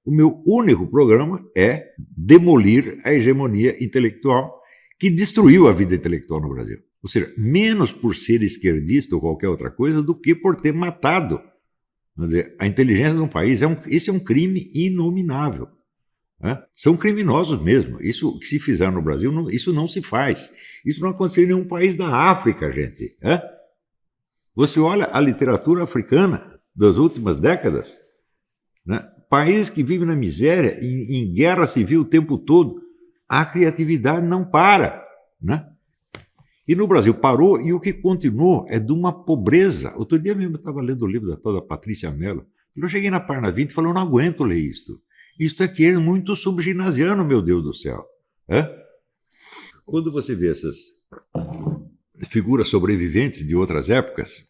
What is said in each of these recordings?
O meu único programa é demolir a hegemonia intelectual que destruiu a vida intelectual no Brasil. Ou seja, menos por ser esquerdista ou qualquer outra coisa do que por ter matado. Quer dizer, a inteligência de um país, esse é um crime inominável. São criminosos mesmo. Isso que se fizeram no Brasil, isso não se faz. Isso não aconteceu em nenhum país da África, gente. Você olha a literatura africana das últimas décadas, países que vivem na miséria, em guerra civil o tempo todo, a criatividade não para. E no Brasil parou, e o que continuou é de uma pobreza. Outro dia mesmo eu estava lendo o livro da tal da Patrícia Mello. Eu cheguei na página 20 e falei, eu não aguento ler isto. Isto aqui é muito subginasiano, meu Deus do céu. Quando você vê essas figuras sobreviventes de outras épocas,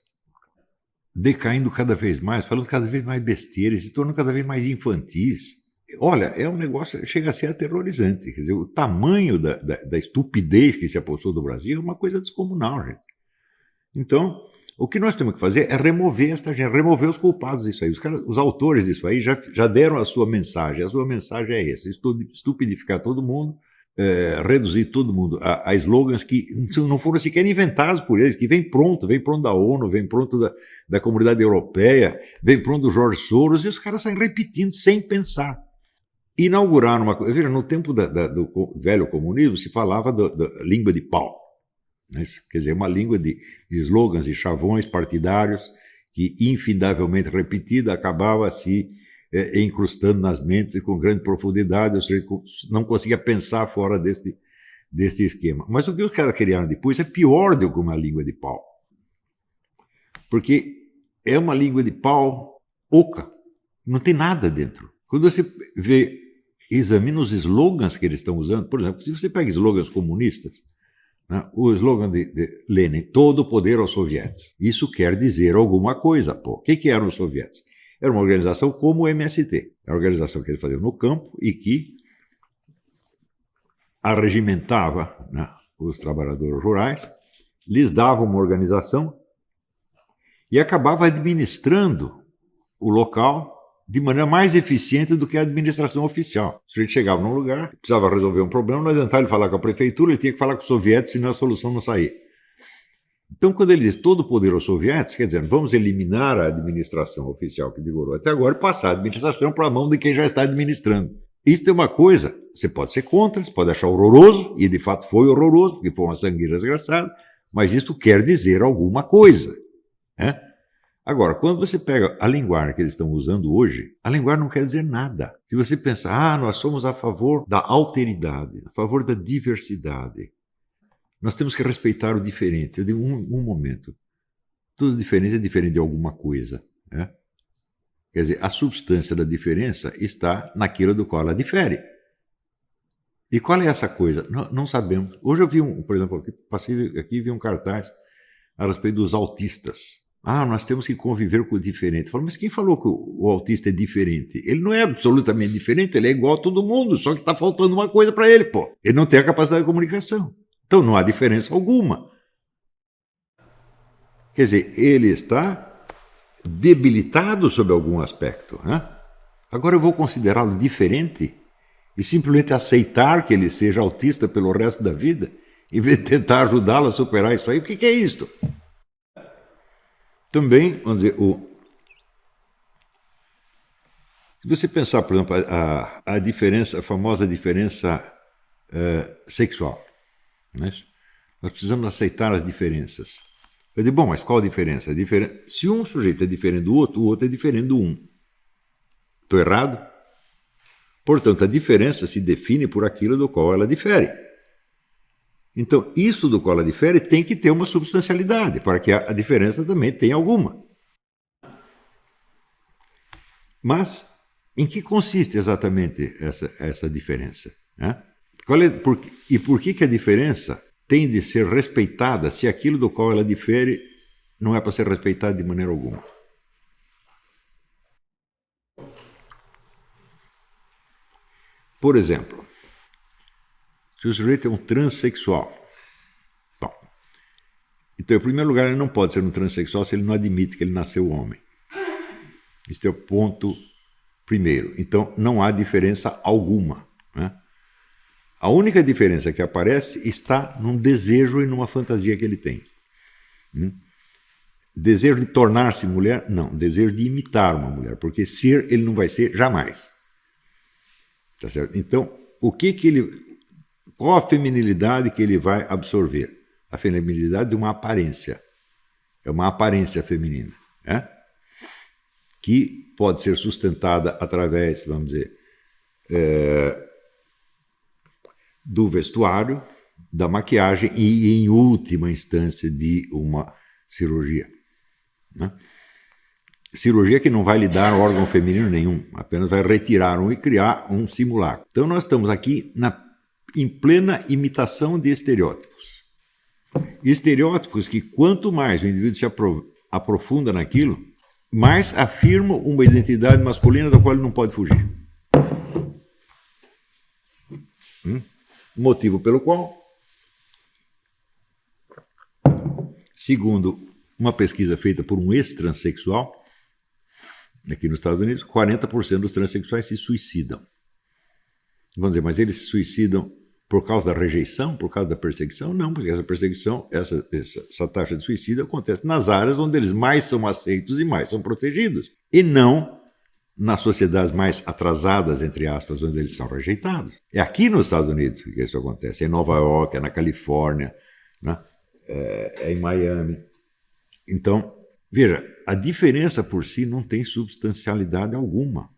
decaindo cada vez mais, falando cada vez mais besteiras, se tornando cada vez mais infantis. Olha, é um negócio, chega a ser aterrorizante. Quer dizer, o tamanho da estupidez que se apossou do Brasil é uma coisa descomunal, gente. Então, o que nós temos que fazer é remover esta gente, remover os culpados disso aí. Os autores disso aí já deram a sua mensagem. A sua mensagem é essa: estupidificar todo mundo, reduzir todo mundo a slogans que não foram sequer inventados por eles, que vem pronto da ONU, vem pronto da comunidade europeia, vem pronto do Jorge Soros, e os caras saem repetindo sem pensar. Inauguraram uma coisa. Veja, no tempo do velho comunismo se falava da língua de pau. Quer dizer, uma língua de slogans e chavões partidários que, infindavelmente repetida, acabava se incrustando nas mentes com grande profundidade, ou seja, não conseguia pensar fora deste esquema. Mas o que os caras criaram depois é pior do que uma língua de pau. Porque é uma língua de pau oca, não tem nada dentro. Quando você examina os slogans que eles estão usando, por exemplo, se você pega slogans comunistas, o slogan de Lenin, todo o poder aos sovietes. Isso quer dizer alguma coisa, pô. O que eram os sovietes? Era uma organização como o MST. Era uma organização que eles faziam no campo e que arregimentava os trabalhadores rurais, lhes dava uma organização e acabava administrando o local de maneira mais eficiente do que a administração oficial. Se a gente chegava num lugar, precisava resolver um problema, não adiantava ele falar com a prefeitura, ele tinha que falar com os sovietes, senão a solução não saía. Então, quando ele diz todo o poder aos sovietes, quer dizer, vamos eliminar a administração oficial que vigorou até agora e passar a administração para a mão de quem já está administrando. Isso é uma coisa, você pode ser contra, você pode achar horroroso, e de fato foi horroroso, porque foi uma sangueira desgraçada, mas isso quer dizer alguma coisa. Agora, quando você pega a linguagem que eles estão usando hoje, a linguagem não quer dizer nada. Se você pensar, nós somos a favor da alteridade, a favor da diversidade, nós temos que respeitar o diferente. Eu digo, um momento, tudo diferente é diferente de alguma coisa. Quer dizer, a substância da diferença está naquilo do qual ela difere. E qual é essa coisa? Não sabemos. Hoje eu vi, por exemplo, passei aqui e vi um cartaz a respeito dos autistas. Nós temos que conviver com o diferente. Eu falo, mas quem falou que o autista é diferente? Ele não é absolutamente diferente, ele é igual a todo mundo, só que está faltando uma coisa para ele, pô. Ele não tem a capacidade de comunicação. Então não há diferença alguma. Quer dizer, ele está debilitado sob algum aspecto. Agora eu vou considerá-lo diferente e simplesmente aceitar que ele seja autista pelo resto da vida, em vez de tentar ajudá-lo a superar isso aí. O que é isto? Também, vamos dizer, se você pensar, por exemplo, a diferença, a famosa diferença sexual, nós precisamos aceitar as diferenças. Eu digo, bom, mas qual a diferença? Se um sujeito é diferente do outro, o outro é diferente do um. Estou errado? Portanto, a diferença se define por aquilo do qual ela difere. Então, isso do qual ela difere tem que ter uma substancialidade, para que a diferença também tenha alguma. Mas, em que consiste exatamente essa diferença? E por que a diferença tem de ser respeitada se aquilo do qual ela difere não é para ser respeitado de maneira alguma? Por exemplo, se o sujeito é um transexual, bom, então, em primeiro lugar, ele não pode ser um transexual se ele não admite que ele nasceu homem. Este é o ponto primeiro. Então, não há diferença alguma, né? A única diferença que aparece está num desejo e numa fantasia que ele tem. Desejo de tornar-se mulher? Não. Desejo de imitar uma mulher, porque ser ele não vai ser jamais. Tá certo? Então, qual a feminilidade que ele vai absorver? A feminilidade de uma aparência. É uma aparência feminina, né? Que pode ser sustentada através, vamos dizer, do vestuário, da maquiagem e, em última instância, de uma cirurgia, né? Cirurgia que não vai lhe dar órgão feminino nenhum, apenas vai retirar um e criar um simulacro. Então nós estamos aqui em plena imitação de estereótipos. Estereótipos que quanto mais o indivíduo se aprofunda naquilo, mais afirma uma identidade masculina da qual ele não pode fugir. Motivo pelo qual, segundo uma pesquisa feita por um ex-transexual, aqui nos Estados Unidos, 40% dos transexuais se suicidam. Vamos dizer, mas eles se suicidam por causa da rejeição, por causa da perseguição? Não, porque essa perseguição, essa taxa de suicídio acontece nas áreas onde eles mais são aceitos e mais são protegidos, e não nas sociedades mais atrasadas, entre aspas, onde eles são rejeitados. É aqui nos Estados Unidos que isso acontece, é em Nova York, é na Califórnia, né? É em Miami. Então, veja, a diferença por si não tem substancialidade alguma.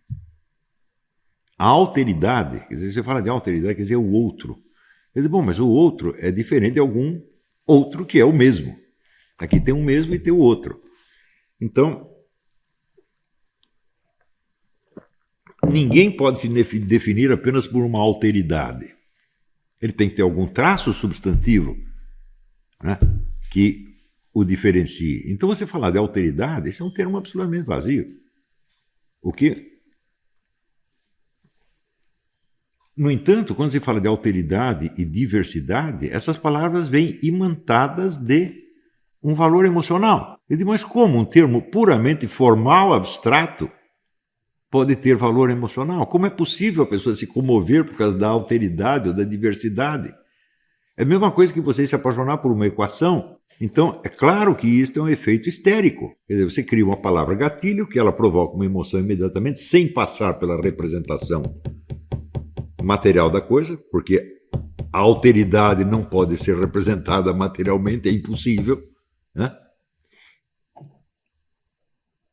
A alteridade, quer dizer, você fala de alteridade, quer dizer o outro. Eu digo, bom, mas o outro é diferente de algum outro que é o mesmo. Aqui tem um mesmo e tem o outro. Então, ninguém pode se definir apenas por uma alteridade. Ele tem que ter algum traço substantivo, né, que o diferencie. Então, você falar de alteridade, esse é um termo absolutamente vazio. O que... No entanto, quando se fala de alteridade e diversidade, essas palavras vêm imantadas de um valor emocional. Eu digo, mas como um termo puramente formal, abstrato, pode ter valor emocional? Como é possível a pessoa se comover por causa da alteridade ou da diversidade? É a mesma coisa que você se apaixonar por uma equação. Então, é claro que isso é um efeito histérico. Quer dizer, você cria uma palavra gatilho, que ela provoca uma emoção imediatamente, sem passar pela representação material da coisa, porque a alteridade não pode ser representada materialmente, é impossível, né?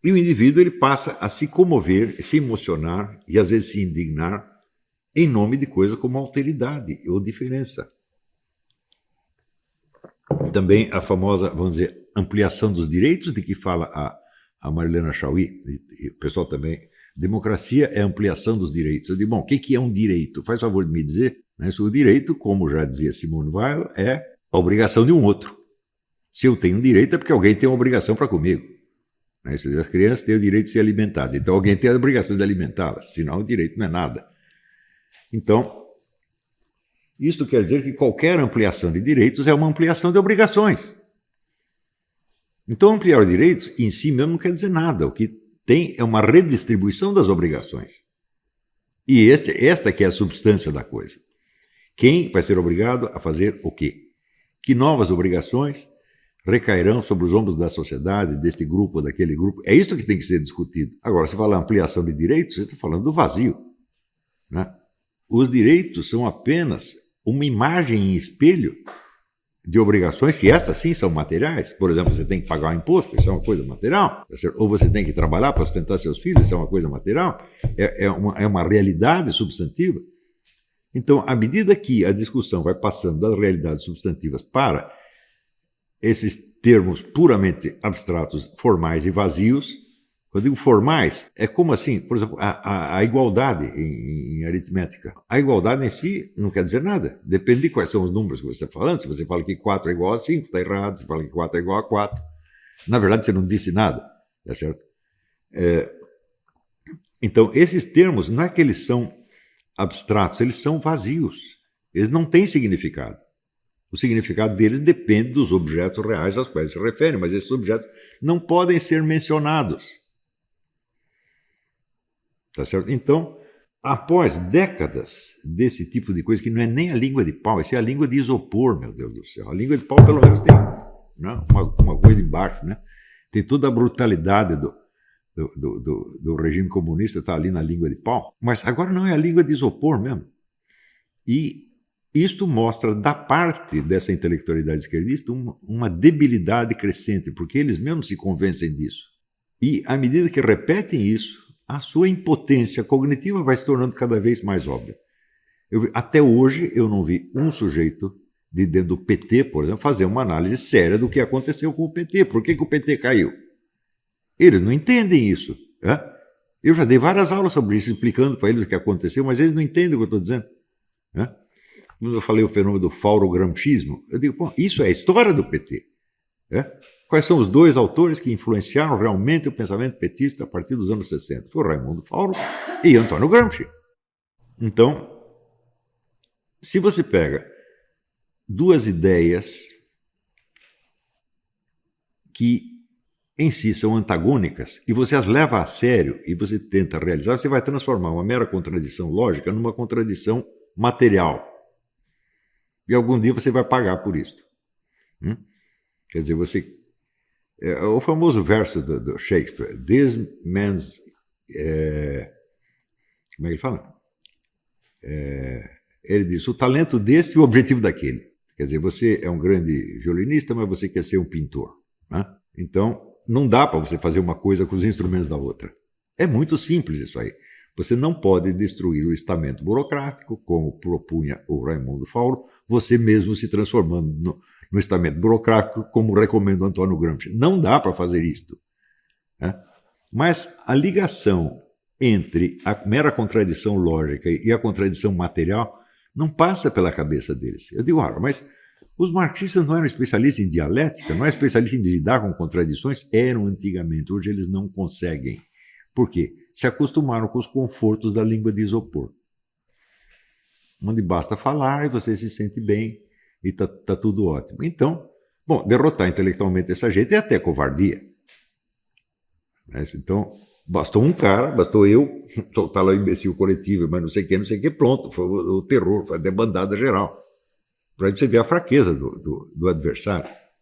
E o indivíduo ele passa a se comover, se emocionar e às vezes se indignar em nome de coisas como alteridade ou diferença. Também a famosa, vamos dizer, ampliação dos direitos, de que fala a Marilena Chaui, e o pessoal também. Democracia é ampliação dos direitos. Eu digo, bom, o que é um direito? Faz favor de me dizer. O direito, como já dizia Simone Weil, é a obrigação de um outro. Se eu tenho um direito, é porque alguém tem uma obrigação para comigo. As crianças têm o direito de ser alimentadas, então alguém tem a obrigação de alimentá-las, senão o direito não é nada. Então, isto quer dizer que qualquer ampliação de direitos é uma ampliação de obrigações. Então, ampliar os direitos em si mesmo não quer dizer nada. O que tem é uma redistribuição das obrigações. E esta que é a substância da coisa. Quem vai ser obrigado a fazer o quê? Que novas obrigações recairão sobre os ombros da sociedade, deste grupo ou daquele grupo? É isso que tem que ser discutido. Agora, se falar ampliação de direitos, você está falando do vazio, né? Os direitos são apenas uma imagem em espelho de obrigações que essas sim são materiais. Por exemplo, você tem que pagar um imposto, isso é uma coisa material. Ou você tem que trabalhar para sustentar seus filhos, isso é uma coisa material. É uma realidade substantiva. Então, à medida que a discussão vai passando das realidades substantivas para esses termos puramente abstratos, formais e vazios, quando eu digo formais, é como assim, por exemplo, a igualdade em aritmética. A igualdade em si não quer dizer nada. Depende de quais são os números que você está falando. Se você fala que 4 é igual a 5, está errado. Se fala que 4 é igual a 4. Na verdade, você não disse nada. Tá certo? Então, esses termos, não é que eles são abstratos, eles são vazios. Eles não têm significado. O significado deles depende dos objetos reais aos quais se referem, mas esses objetos não podem ser mencionados. Tá certo? Então, após décadas desse tipo de coisa, que não é nem a língua de pau, isso é a língua de isopor, meu Deus do céu. A língua de pau, pelo menos, tem, né, uma coisa embaixo, né? Tem toda a brutalidade do regime comunista, está ali na língua de pau. Mas agora não é a língua de isopor mesmo. E isto mostra, da parte dessa intelectualidade esquerdista, uma debilidade crescente, porque eles mesmos se convencem disso. E, à medida que repetem isso, a sua impotência cognitiva vai se tornando cada vez mais óbvia. Até hoje, eu não vi um sujeito de dentro do PT, por exemplo, fazer uma análise séria do que aconteceu com o PT. Por que o PT caiu? Eles não entendem isso. Né? Eu já dei várias aulas sobre isso, explicando para eles o que aconteceu, mas eles não entendem o que eu estou dizendo. Né? Quando eu falei o fenômeno do faurogramscismo, eu digo, pô, isso é a história do PT. Né? Quais são os dois autores que influenciaram realmente o pensamento petista a partir dos anos 60? Foi o Raimundo Fauro e Antônio Gramsci. Então, se você pega duas ideias que em si são antagônicas e você as leva a sério e você tenta realizar, você vai transformar uma mera contradição lógica numa contradição material. E algum dia você vai pagar por isso. Quer dizer, você... o famoso verso do Shakespeare, this man's... como é que ele fala? Ele diz, o talento desse e o objetivo daquele. Quer dizer, você é um grande violinista, mas você quer ser um pintor. Né? Então, não dá para você fazer uma coisa com os instrumentos da outra. É muito simples isso aí. Você não pode destruir o estamento burocrático, como propunha o Raimundo Fauro, você mesmo se transformando no estamento burocrático, como recomenda o Antônio Gramsci. Não dá para fazer isto. Né? Mas a ligação entre a mera contradição lógica e a contradição material não passa pela cabeça deles. Eu digo, mas os marxistas não eram especialistas em dialética, não eram especialistas em lidar com contradições? Eram antigamente, hoje eles não conseguem. Por quê? Se acostumaram com os confortos da língua de isopor, onde basta falar e você se sente bem e está tudo ótimo. Então, bom, derrotar intelectualmente essa gente é até covardia. Então, bastou um cara, bastou eu soltar lá o imbecil coletivo, mas não sei o que, pronto, foi o terror, foi a debandada geral. Para você ver a fraqueza do adversário.